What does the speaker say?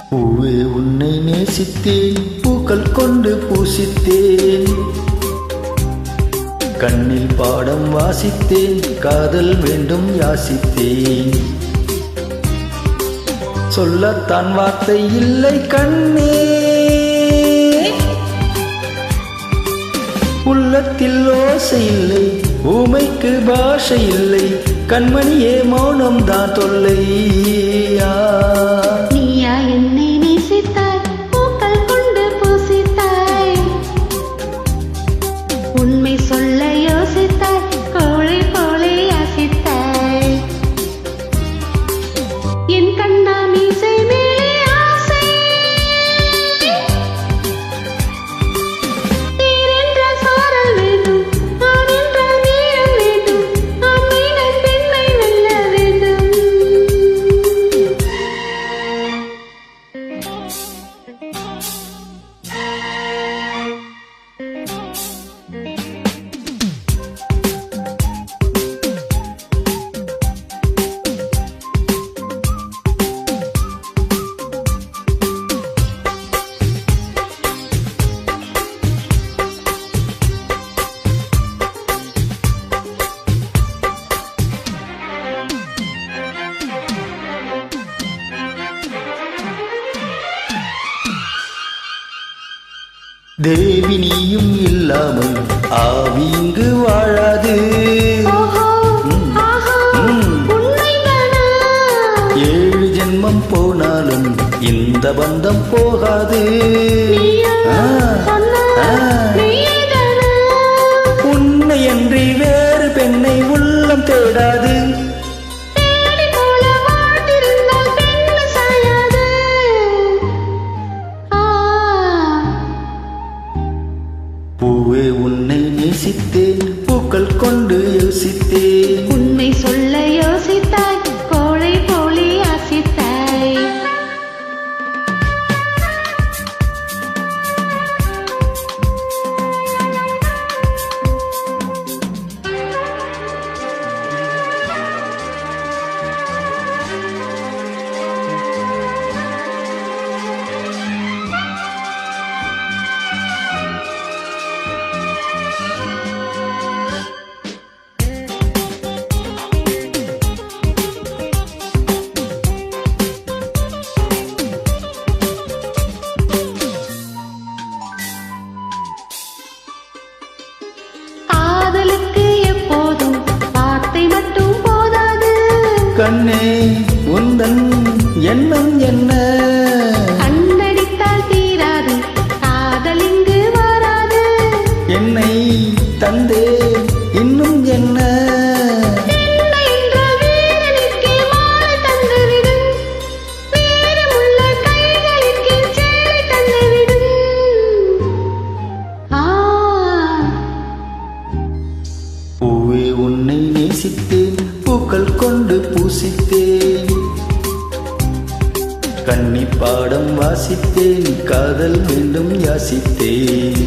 பூவே உன்னை நேசித்தேன், பூக்கள் கொண்டு பூசித்தேன், கண்ணில் பாடம் வாசித்தேன், காதல் வேண்டும் யாசித்தேன். சொல்லத்தான் வார்த்தை இல்லை கண்ணே, உள்ளத்தில் ஓசை இல்லை, ஊமைக்கு பாஷை இல்லை, கண்மணியே மௌனம் தான் தொல்லை. நீயா என்னை நேசித்தாய், பூக்கள் கொண்டு பூசித்தாய், உண்மை சொல்ல யோசித்தாய், கோழை போலே யாசித்தாய். என் கண்ணா மீசை மேலே ஆசை, நீரென்ற சாரல் வேண்டும், நான் என்ற நீரம் வேண்டும், ஆண்மையிடம் பெண்ணை வெல்ல வேண்டும். தேவி நீயும் இல்லாமல் ஆவி இங்கு வாழாது. ஏழு ஜென்மம் போனாலும் இந்த பந்தம் போகாது. உன்னை என்று வேறு பெண்ணை உள்ளம் தேடாது. பூவே உன்னை நேசித்தேன், பூக்கள் கொண்டு யோசித்தேன், உண்மை சொல்ல யோசித்தாய், கோழை போலே யாசித்தாய். கண்ணே உந்தன் எண்ணம் என்ன? கண்ணடித்தால் தீராது, காதல் இங்கு வராது. என்னை தந்தே இன்னும் என்ன? பூவே உன்னை நேசித்தேன், பூக்கள் கொண்டு பூசித்தேன், கன்னி பாடம் வாசித்தேன், காதல் வேண்டும் யாசித்தேன்.